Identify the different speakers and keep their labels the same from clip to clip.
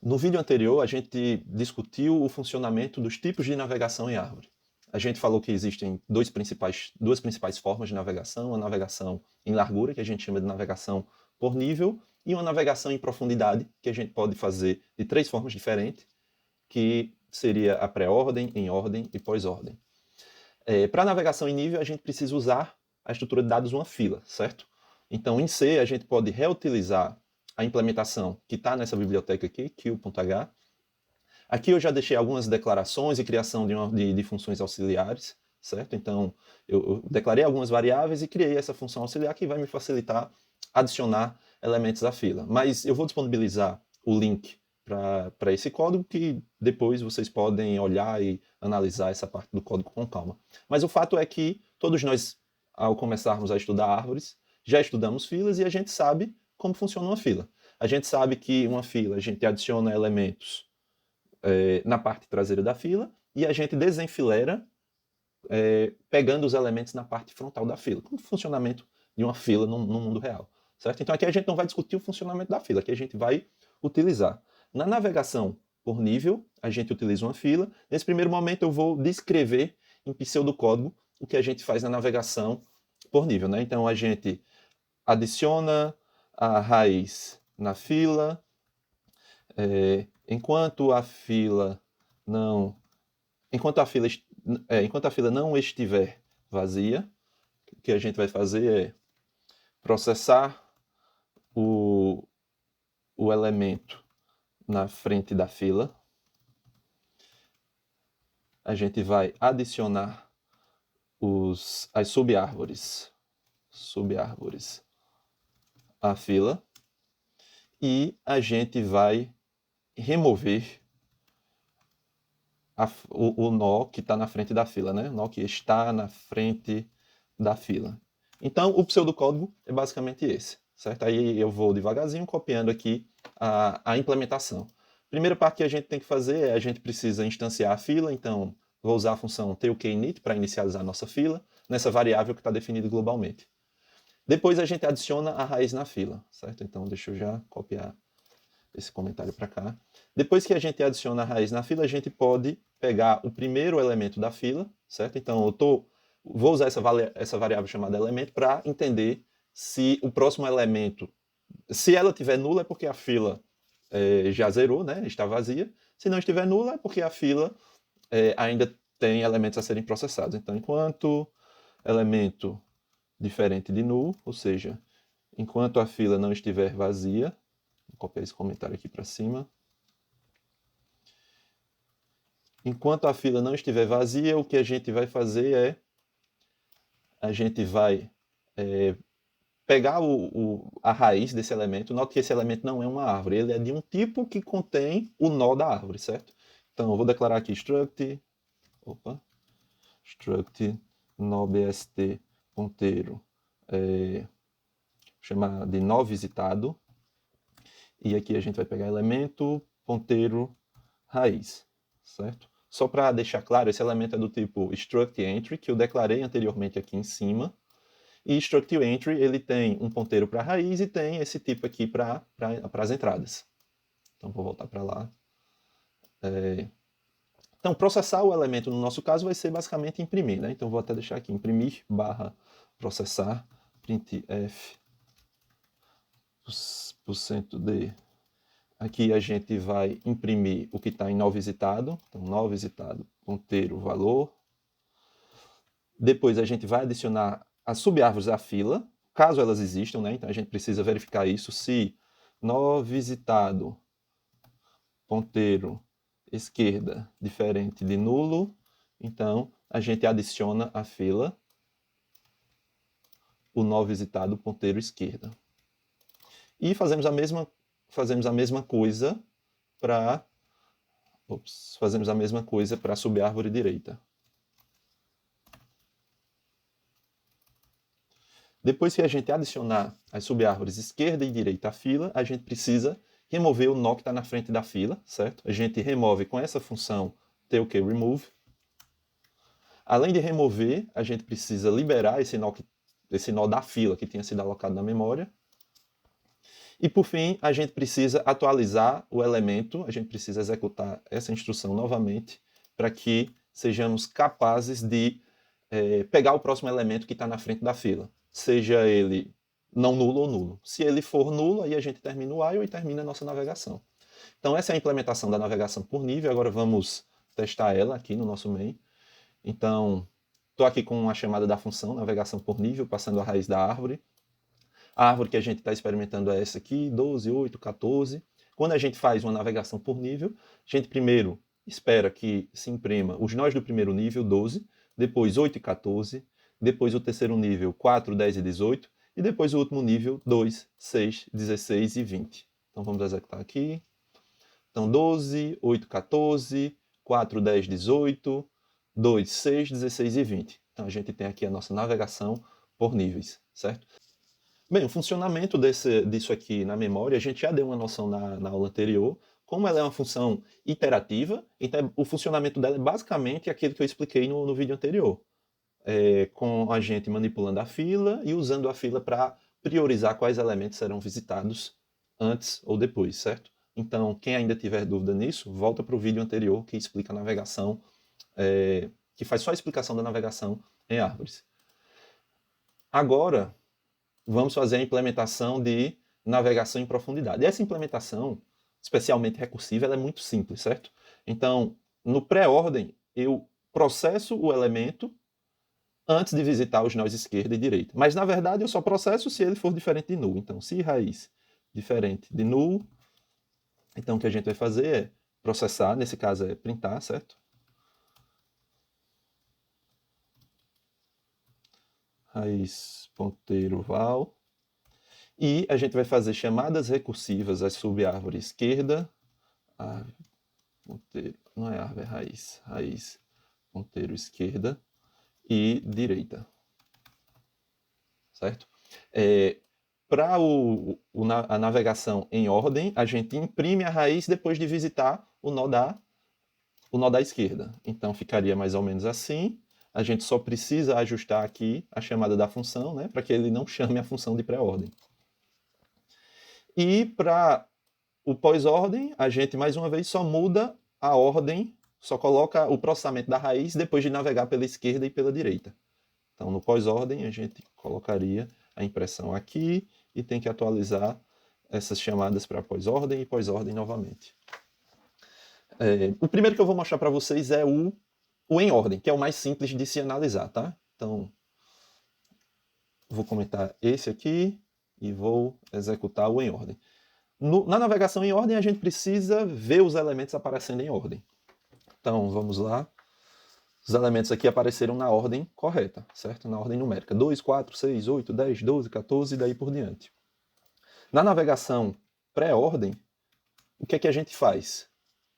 Speaker 1: No vídeo anterior, a gente discutiu o funcionamento dos tipos de navegação em árvore. A gente falou que existem duas principais formas de navegação, a navegação em largura, que a gente chama de navegação por nível, e uma navegação em profundidade, que a gente pode fazer de 3 formas diferentes, que seria a pré-ordem, em ordem e pós-ordem. Para navegação em nível, a gente precisa usar a estrutura de dados uma fila, certo? Então, em C, a gente pode reutilizar a implementação que está nessa biblioteca aqui, queue.h. Aqui eu já deixei algumas declarações e criação de funções auxiliares, certo? Então, eu declarei algumas variáveis e criei essa função auxiliar que vai me facilitar adicionar elementos à fila. Mas eu vou disponibilizar o link para esse código, que depois vocês podem olhar e analisar essa parte do código com calma. Mas o fato é que todos nós, ao começarmos a estudar árvores, já estudamos filas e a gente sabe como funciona uma fila. A gente sabe que uma fila, a gente adiciona elementos na parte traseira da fila e a gente desenfilera pegando os elementos na parte frontal da fila, como o funcionamento de uma fila no mundo real, certo? Então aqui a gente não vai discutir o funcionamento da fila, aqui a gente vai utilizar. Na navegação por nível, a gente utiliza uma fila. Nesse primeiro momento eu vou descrever em pseudocódigo o que a gente faz na navegação por nível, né? Então a gente adiciona a raiz na fila, enquanto a fila não estiver vazia, o que a gente vai fazer é processar o elemento na frente da fila. A gente vai adicionar as subárvores à fila e a gente vai remover o nó que está na frente da fila, né? O nó que está na frente da fila. Então, o pseudocódigo é basicamente esse, certo? Aí eu vou devagarzinho copiando aqui a implementação. Primeira parte que a gente tem que fazer é a gente precisa instanciar a fila, então vou usar a função tailk-init para inicializar a nossa fila, nessa variável que está definida globalmente. Depois a gente adiciona a raiz na fila, certo? Então deixa eu já copiar esse comentário para cá. Depois que a gente adiciona a raiz na fila, a gente pode pegar o primeiro elemento da fila, certo? Então vou usar essa variável chamada elemento para entender se o próximo elemento, se ela estiver nula é porque a fila já zerou, né? Está vazia. Se não estiver nula é porque a fila ainda tem elementos a serem processados. Então, enquanto elemento diferente de null, ou seja, enquanto a fila não estiver vazia, vou copiar esse comentário aqui para cima. Enquanto a fila não estiver vazia, o que a gente vai fazer é a gente vai pegar a raiz desse elemento. Note que esse elemento não é uma árvore, ele é de um tipo que contém o nó da árvore, certo? Então eu vou declarar aqui struct nobst ponteiro, chamar de nó visitado, e aqui a gente vai pegar elemento ponteiro raiz, certo? Só para deixar claro, esse elemento é do tipo struct entry, que eu declarei anteriormente aqui em cima, e struct entry ele tem um ponteiro para a raiz e tem esse tipo aqui para as entradas. Então vou voltar para lá. Então processar o elemento no nosso caso vai ser basicamente imprimir, né? Então vou até deixar aqui imprimir barra processar printf %d. Aqui a gente vai imprimir o que está em nó visitado. Então nó visitado ponteiro valor. Depois a gente vai adicionar as subárvores à fila, caso elas existam, né? Então a gente precisa verificar isso, se nó visitado ponteiro esquerda diferente de nulo, então a gente adiciona à fila o nó visitado ponteiro esquerda. E fazemos a mesma coisa para a subárvore direita. Depois que a gente adicionar as subárvores esquerda e direita à fila, a gente precisa remover o nó que está na frente da fila, certo? A gente remove com essa função tailk-remove. Além de remover, a gente precisa liberar esse nó da fila que tinha sido alocado na memória. E, por fim, a gente precisa atualizar o elemento, a gente precisa executar essa instrução novamente para que sejamos capazes de pegar o próximo elemento que está na frente da fila, seja ele não nulo ou nulo. Se ele for nulo, aí a gente termina o while e termina a nossa navegação. Então, essa é a implementação da navegação por nível. Agora vamos testar ela aqui no nosso main. Então, estou aqui com a chamada da função navegação por nível, passando a raiz da árvore. A árvore que a gente está experimentando é essa aqui, 12, 8, 14. Quando a gente faz uma navegação por nível, a gente primeiro espera que se imprima os nós do primeiro nível, 12, depois 8 e 14, depois o terceiro nível, 4, 10 e 18, e depois o último nível, 2, 6, 16 e 20. Então vamos executar aqui. Então 12, 8, 14, 4, 10, 18, 2, 6, 16 e 20. Então a gente tem aqui a nossa navegação por níveis, certo? Bem, o funcionamento disso aqui na memória, a gente já deu uma noção na aula anterior. Como ela é uma função iterativa, então o funcionamento dela é basicamente aquele que eu expliquei no vídeo anterior. Com a gente manipulando a fila e usando a fila para priorizar quais elementos serão visitados antes ou depois, certo? Então, quem ainda tiver dúvida nisso, volta para o vídeo anterior que explica a navegação, que faz só a explicação da navegação em árvores. Agora, vamos fazer a implementação de navegação em profundidade. Essa implementação, especialmente recursiva, ela é muito simples, certo? Então, no pré-ordem, eu processo o elemento antes de visitar os nós esquerda e direita. Mas, na verdade, eu só processo se ele for diferente de null. Então, se raiz diferente de null, então o que a gente vai fazer é processar, nesse caso é printar, certo? Raiz ponteiro val. E a gente vai fazer chamadas recursivas às sub-árvore esquerda, árvore, ponteiro, não é árvore, é raiz, raiz, ponteiro esquerda e direita, certo? Para a navegação em ordem, a gente imprime a raiz depois de visitar o nó da esquerda. Então ficaria mais ou menos assim. A gente só precisa ajustar aqui a chamada da função, né, para que ele não chame a função de pré-ordem. E para o pós-ordem, a gente mais uma vez só muda a ordem, só coloca o processamento da raiz depois de navegar pela esquerda e pela direita. Então no pós-ordem a gente colocaria a impressão aqui e tem que atualizar essas chamadas para pós-ordem e pós-ordem novamente. O primeiro que eu vou mostrar para vocês é o em ordem, que é o mais simples de se analisar, tá? Então, vou comentar esse aqui e vou executar o em ordem. Na navegação em ordem, a gente precisa ver os elementos aparecendo em ordem. Então, vamos lá. Os elementos aqui apareceram na ordem correta, certo? Na ordem numérica. 2, 4, 6, 8, 10, 12, 14 e daí por diante. Na navegação pré-ordem, o que é que a gente faz?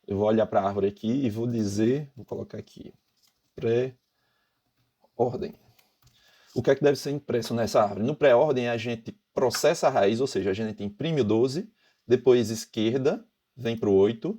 Speaker 1: Eu vou olhar para a árvore aqui e vou dizer, vou colocar aqui, pré-ordem. O que é que deve ser impresso nessa árvore? No pré-ordem, a gente processa a raiz, ou seja, a gente imprime o 12, depois esquerda, vem para o 8.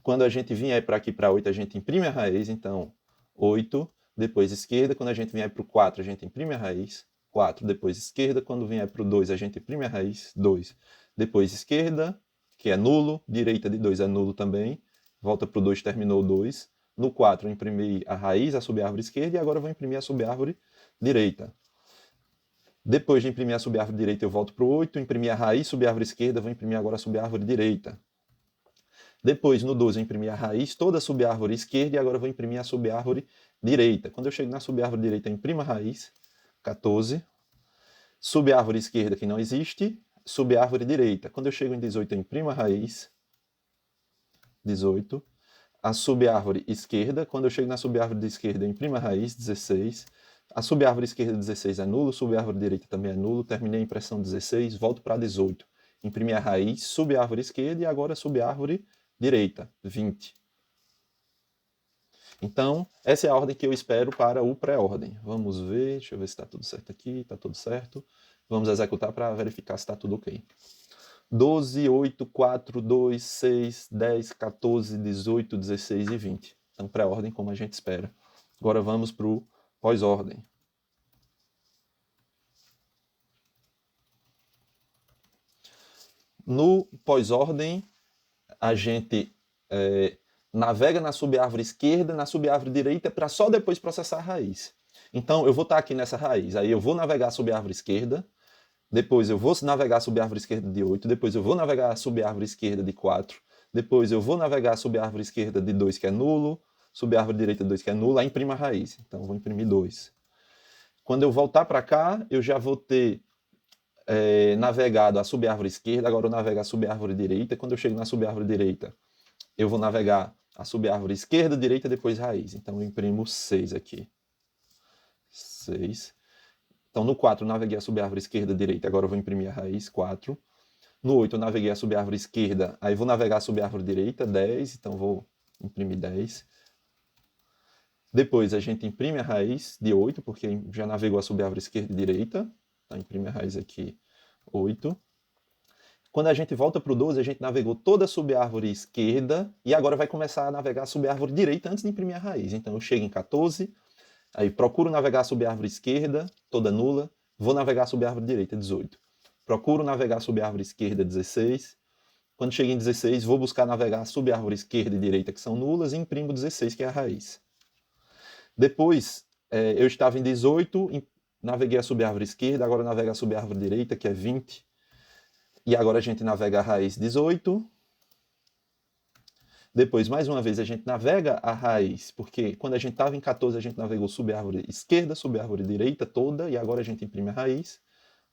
Speaker 1: Quando a gente vier para aqui para 8, a gente imprime a raiz, então 8, depois esquerda. Quando a gente vier para o 4, a gente imprime a raiz, 4, depois esquerda. Quando vier para o 2, a gente imprime a raiz, 2. Depois esquerda, que é nulo, direita de 2 é nulo também. Volta para o 2, terminou o 2. No 4, eu imprimi a raiz, a sub-árvore esquerda, e agora eu vou imprimir a sub-árvore direita. Depois de imprimir a sub-árvore direita, eu volto para o 8, imprimi a raiz, sub-árvore esquerda, vou imprimir agora a sub-árvore direita. Depois, no 12, eu imprimi a raiz, toda a sub-árvore esquerda, e agora eu vou imprimir a sub-árvore direita. Quando eu chego na sub-árvore direita, eu imprimo a raiz, 14. Sub-árvore esquerda, que não existe, sub-árvore direita. Quando eu chego em 18, eu imprimo a raiz, 18. A sub-árvore esquerda, quando eu chego na sub-árvore de esquerda, eu imprimo a raiz, 16. A sub-árvore esquerda 16 é nulo, sub-árvore direita também é nulo, terminei a impressão 16, volto para 18. Imprimi a raiz, sub-árvore esquerda e agora sub-árvore direita, 20. Então, essa é a ordem que eu espero para o pré-ordem. Vamos ver, deixa eu ver se está tudo certo aqui, está tudo certo. Vamos executar para verificar se está tudo ok. 12, 8, 4, 2, 6, 10, 14, 18, 16 e 20. Então, pré-ordem como a gente espera. Agora vamos para o pós-ordem. No pós-ordem, a gente navega na subárvore esquerda, na subárvore direita, para só depois processar a raiz. Então, eu vou estar aqui nessa raiz, aí eu vou navegar sobre a árvore esquerda, depois eu vou navegar sobre a árvore esquerda de 8, depois eu vou navegar sobre a árvore esquerda de 4, depois eu vou navegar sobre a árvore esquerda de 2, que é nulo, sobre a árvore direita de 2, que é nulo, aí imprimo a raiz. Então, eu vou imprimir 2. Quando eu voltar para cá, eu já vou ter navegado a subárvore esquerda, agora eu navego a subárvore direita. Quando eu chego na subárvore direita, eu vou navegar a subárvore esquerda, direita, depois raiz. Então, eu imprimo 6 aqui. 6. Então, no 4, eu naveguei a subárvore esquerda, direita, agora eu vou imprimir a raiz, 4. No 8, eu naveguei a subárvore esquerda, aí vou navegar a subárvore direita, 10, então vou imprimir 10. Depois, a gente imprime a raiz de 8, porque já navegou a subárvore esquerda e direita. Então, imprime a raiz aqui, 8. Quando a gente volta para o 12, a gente navegou toda a subárvore esquerda, e agora vai começar a navegar a subárvore direita antes de imprimir a raiz. Então, eu chego em 14, aí procuro navegar sobre a árvore esquerda, toda nula, vou navegar sobre a árvore direita, 18. Procuro navegar sobre a árvore esquerda, 16. Quando chego em 16, vou buscar navegar sobre a árvore esquerda e direita, que são nulas, e imprimo 16, que é a raiz. Depois, eu estava em 18, naveguei sobre a árvore esquerda, agora navegar sobre a árvore direita, que é 20. E agora a gente navega a raiz 18. Depois, mais uma vez, a gente navega a raiz, porque quando a gente estava em 14, a gente navegou sobre a árvore esquerda, sobre a árvore direita toda, e agora a gente imprime a raiz,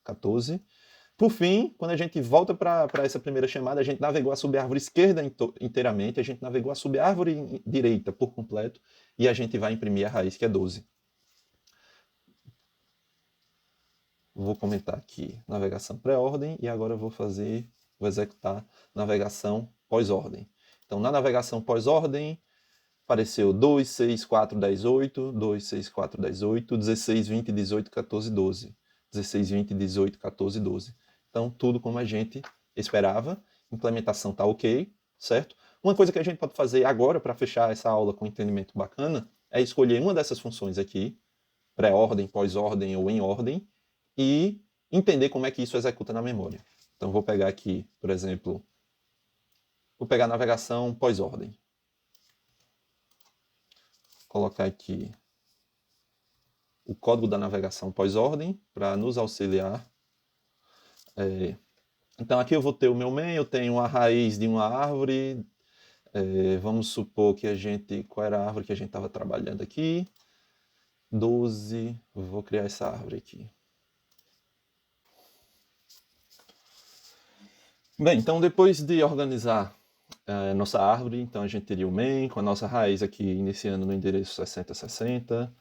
Speaker 1: 14. Por fim, quando a gente volta para essa primeira chamada, a gente navegou a subárvore esquerda inteiramente, a gente navegou a subárvore direita por completo, e a gente vai imprimir a raiz, que é 12. Vou comentar aqui navegação pré-ordem, e agora vou executar navegação pós-ordem. Então, na navegação pós-ordem, apareceu 2, 6, 4, 10, 8, 2, 6, 4, 10, 8, 16, 20, 18, 14, 12. 16, 20, 18, 14, 12. Então, tudo como a gente esperava. Implementação está ok, certo? Uma coisa que a gente pode fazer agora, para fechar essa aula com um entendimento bacana, é escolher uma dessas funções aqui, pré-ordem, pós-ordem ou em ordem, e entender como é que isso executa na memória. Então, vou pegar aqui, por exemplo, vou pegar a navegação pós-ordem. Colocar aqui o código da navegação pós-ordem para nos auxiliar. Então aqui eu vou ter o meu main, eu tenho a raiz de uma árvore. Vamos supor que qual era a árvore que a gente estava trabalhando aqui? 12, vou criar essa árvore aqui. Bem, então depois de organizar nossa árvore, então a gente teria o main com a nossa raiz aqui iniciando no endereço 6060.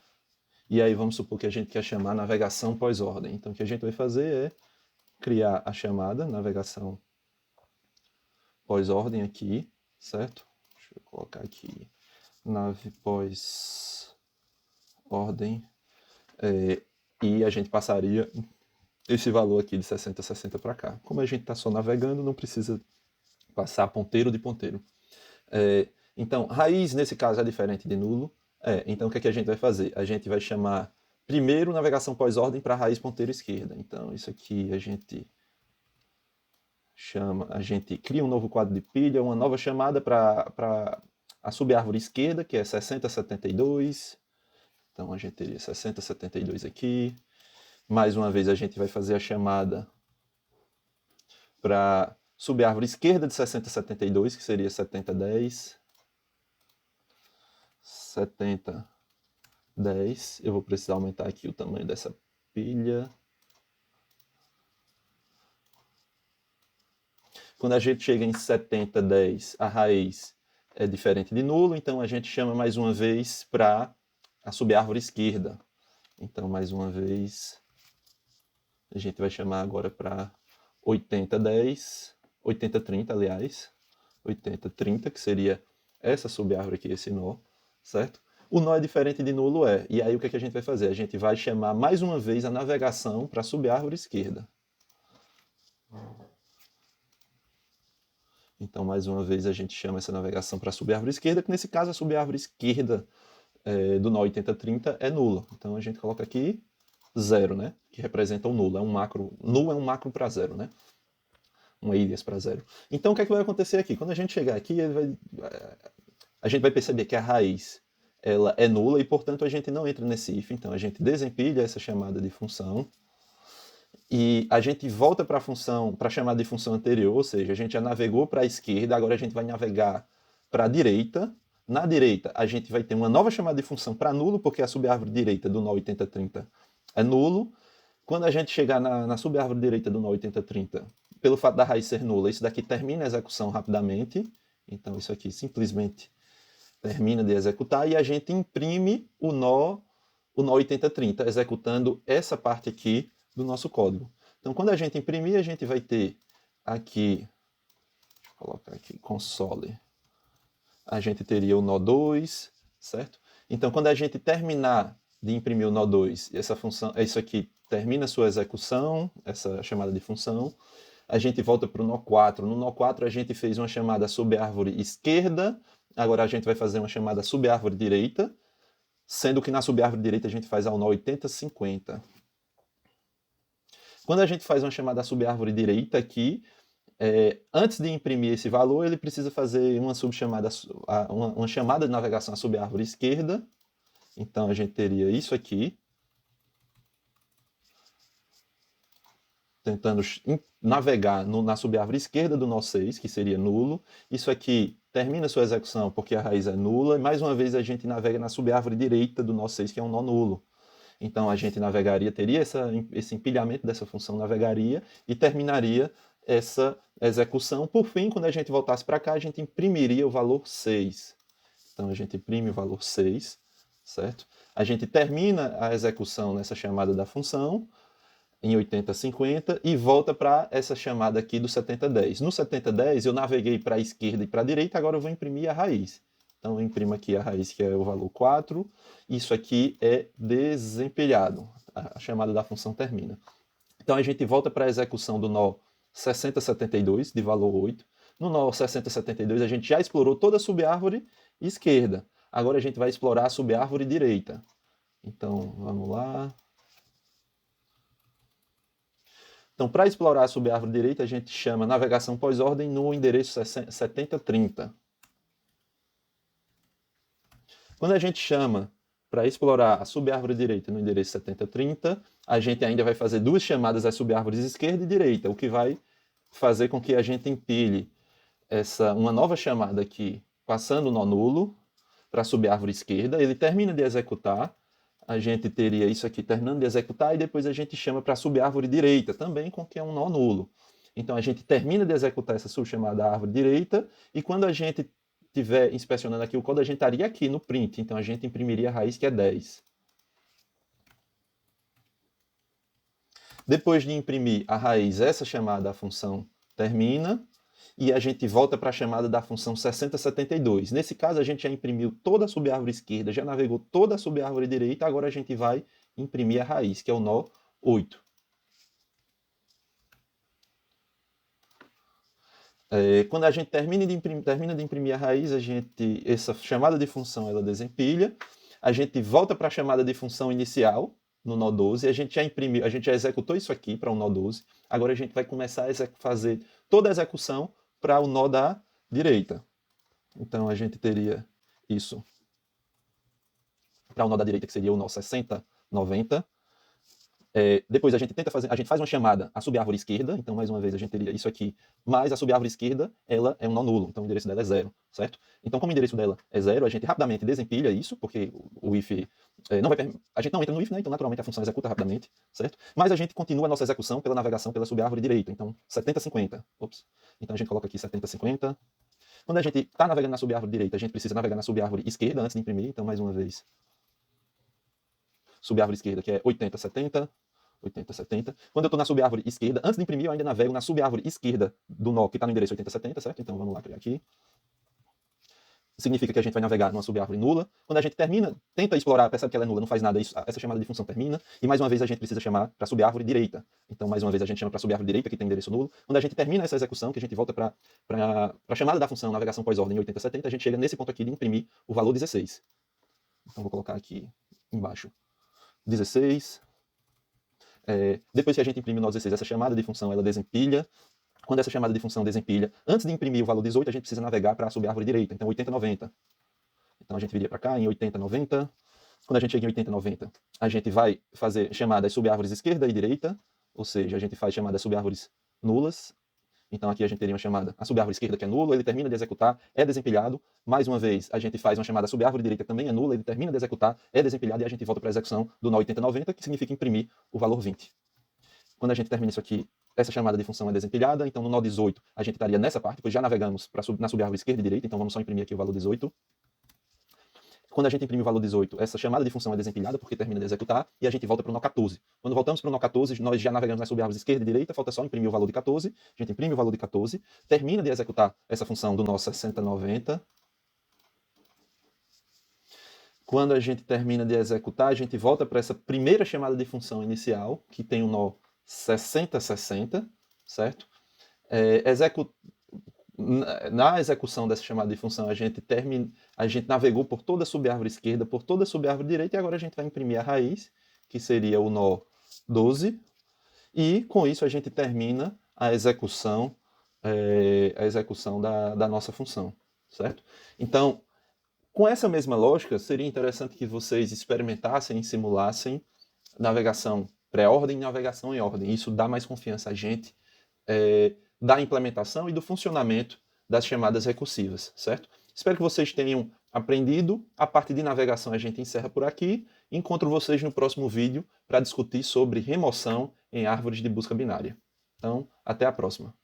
Speaker 1: E aí vamos supor que a gente quer chamar navegação pós-ordem. Então o que a gente vai fazer é criar a chamada navegação pós-ordem aqui, certo? Deixa eu colocar aqui nave pós-ordem. E a gente passaria esse valor aqui de 6060 para cá. Como a gente está só navegando, não precisa passar ponteiro de ponteiro. Então, raiz, nesse caso, é diferente de nulo. Então, o que é que a gente vai fazer? A gente vai chamar primeiro navegação pós-ordem para raiz ponteiro esquerda. Então, isso aqui a gente cria um novo quadro de pilha, uma nova chamada para a subárvore esquerda, que é 6072. Então, a gente teria 6072 aqui. Mais uma vez, a gente vai fazer a chamada para subárvore esquerda de 6072, que seria 7010. 7010. Eu vou precisar aumentar aqui o tamanho dessa pilha. Quando a gente chega em 7010, a raiz é diferente de nulo, então a gente chama mais uma vez para a subárvore esquerda. Então, mais uma vez, a gente vai chamar agora para 8010, 8030, aliás, 8030, que seria essa subárvore aqui, esse nó, certo? O nó é diferente de nulo, e aí o que a gente vai fazer? A gente vai chamar mais uma vez a navegação para a subárvore esquerda. Então, mais uma vez, a gente chama essa navegação para a subárvore esquerda, que nesse caso a subárvore esquerda do nó 8030 é nula. Então, a gente coloca aqui 0, né? Que representa o nulo. Nulo é um macro para 0, né? um alias para 0. Então, o que é que vai acontecer aqui? Quando a gente chegar aqui, a gente vai perceber que a raiz ela é nula e, portanto, a gente não entra nesse if. Então, a gente desempilha essa chamada de função e a gente volta para a função, para a chamada de função anterior, ou seja, a gente já navegou para a esquerda, agora a gente vai navegar para a direita. Na direita, a gente vai ter uma nova chamada de função para nulo, porque a subárvore direita do nó 8030 é nulo. Quando a gente chegar na subárvore direita do nó 8030, pelo fato da raiz ser nula, isso daqui termina a execução rapidamente. Então, isso aqui simplesmente termina de executar e a gente imprime o nó 8030, executando essa parte aqui do nosso código. Então, quando a gente imprimir, a gente vai ter aqui, deixa eu colocar aqui, console. A gente teria o nó 2, certo? Então, quando a gente terminar de imprimir o nó 2, essa função, isso aqui termina a sua execução, essa chamada de função. A gente volta para o nó 4. No nó 4, a gente fez uma chamada subárvore esquerda. Agora a gente vai fazer uma chamada subárvore direita, sendo que na subárvore direita a gente faz ao nó 8050. Quando a gente faz uma chamada subárvore direita aqui, antes de imprimir esse valor, ele precisa fazer uma chamada de navegação à subárvore esquerda. Então a gente teria isso aqui, tentando navegar na subárvore esquerda do nó 6, que seria nulo. Isso aqui termina sua execução porque a raiz é nula, e mais uma vez a gente navega na subárvore direita do nó 6, que é um nó nulo. Então a gente navegaria, teria esse empilhamento dessa função, navegaria e terminaria essa execução. Por fim, quando a gente voltasse para cá, a gente imprimiria o valor 6. Então a gente imprime o valor 6, certo? A gente termina a execução nessa chamada da função em 8050 e volta para essa chamada aqui do 7010. No 7010 eu naveguei para a esquerda e para a direita, agora eu vou imprimir a raiz. Então eu imprimo aqui a raiz, que é o valor 4. Isso aqui é desempilhado. A chamada da função termina. Então a gente volta para a execução do nó 6072, de valor 8. No nó 6072 a gente já explorou toda a subárvore esquerda. Agora a gente vai explorar a subárvore direita. Então vamos lá. Então, para explorar a subárvore direita, a gente chama navegação pós-ordem no endereço 7030. Quando a gente chama para explorar a subárvore direita no endereço 7030, a gente ainda vai fazer duas chamadas às subárvores esquerda e direita, o que vai fazer com que a gente empilhe uma nova chamada aqui, passando o nó nulo para a subárvore esquerda. Ele termina de executar. A gente teria isso aqui terminando de executar e depois a gente chama para a subárvore direita, também com que é um nó nulo. Então a gente termina de executar essa subchamada árvore direita e quando a gente estiver inspecionando aqui o código, a gente estaria aqui no print. Então a gente imprimiria a raiz, que é 10. Depois de imprimir a raiz, essa chamada da função termina e a gente volta para a chamada da função 6072. Nesse caso, a gente já imprimiu toda a subárvore esquerda, já navegou toda a subárvore direita, agora a gente vai imprimir a raiz, que é o nó 8. Quando a gente termina de imprimir a raiz, essa chamada de função ela desempilha, a gente volta para a chamada de função inicial, no nó 12, a gente já executou isso aqui para o nó 12, agora a gente vai começar a fazer toda a execução para o nó da direita. Então a gente teria isso para o nó da direita, que seria o nó 6090. Depois a gente faz uma chamada à subárvore esquerda, então mais uma vez a gente teria isso aqui, mas a subárvore esquerda ela é um nó nulo, então o endereço dela é 0, certo? Então como o endereço dela é 0, a gente rapidamente desempilha isso, porque o if a gente não entra no if, né? Então naturalmente a função executa rapidamente, certo? Mas a gente continua a nossa execução pela navegação pela subárvore direita, então 7050. Então a gente coloca aqui 7050. Quando a gente está navegando na subárvore direita, a gente precisa navegar na subárvore esquerda antes de imprimir, então mais uma vez subárvore esquerda, que é 8070. 8070. Quando eu estou na subárvore esquerda, antes de imprimir, eu ainda navego na subárvore esquerda do nó que está no endereço 8070, certo? Então vamos lá criar aqui. Significa que a gente vai navegar numa subárvore nula. Quando a gente tenta explorar, percebe que ela é nula, não faz nada, essa chamada de função termina. E mais uma vez a gente precisa chamar para a subárvore direita. Então mais uma vez a gente chama para a subárvore direita, que tem endereço nulo. Quando a gente termina essa execução, que a gente volta para a chamada da função navegação pós-ordem 8070, a gente chega nesse ponto aqui de imprimir o valor 16. Então vou colocar aqui embaixo 16. Depois que a gente imprime o nó 16, essa chamada de função ela desempilha Quando essa chamada de função desempilha, antes de imprimir o valor 18, a gente precisa navegar para a subárvore direita. Então, 80, 90. Então, a gente viria para cá em 80, 90. Quando a gente chega em 80, 90, a gente vai fazer chamadas subárvores esquerda e direita, ou seja, a gente faz chamadas subárvores nulas. Então, aqui a gente teria uma chamada, a subárvore esquerda que é nulo, ele termina de executar, é desempilhado. Mais uma vez, a gente faz uma chamada subárvore direita que também é nula, ele termina de executar, é desempilhado, e a gente volta para a execução do nó 80, 90, que significa imprimir o valor 20. Quando a gente termina isso aqui, essa chamada de função é desempilhada, então no nó 18 a gente estaria nessa parte, pois já navegamos na subárvore esquerda e direita, então vamos só imprimir aqui o valor 18. Quando a gente imprime o valor 18, essa chamada de função é desempilhada, porque termina de executar, e a gente volta para o nó 14. Quando voltamos para o nó 14, nós já navegamos nas subárvores esquerda e direita, falta só imprimir o valor de 14, a gente imprime o valor de 14, termina de executar essa função do nó 60, 90. Quando a gente termina de executar, a gente volta para essa primeira chamada de função inicial, que tem o nó 60, 60, certo? Na execução dessa chamada de função, a gente navegou por toda a subárvore esquerda, por toda a subárvore direita, e agora a gente vai imprimir a raiz, que seria o nó 12, e com isso a gente termina a execução da nossa função, certo? Então, com essa mesma lógica, seria interessante que vocês experimentassem e simulassem navegação pré-ordem e navegação em ordem. Isso dá mais confiança a gente da implementação e do funcionamento das chamadas recursivas, certo? Espero que vocês tenham aprendido. A parte de navegação a gente encerra por aqui. Encontro vocês no próximo vídeo para discutir sobre remoção em árvores de busca binária. Então, até a próxima.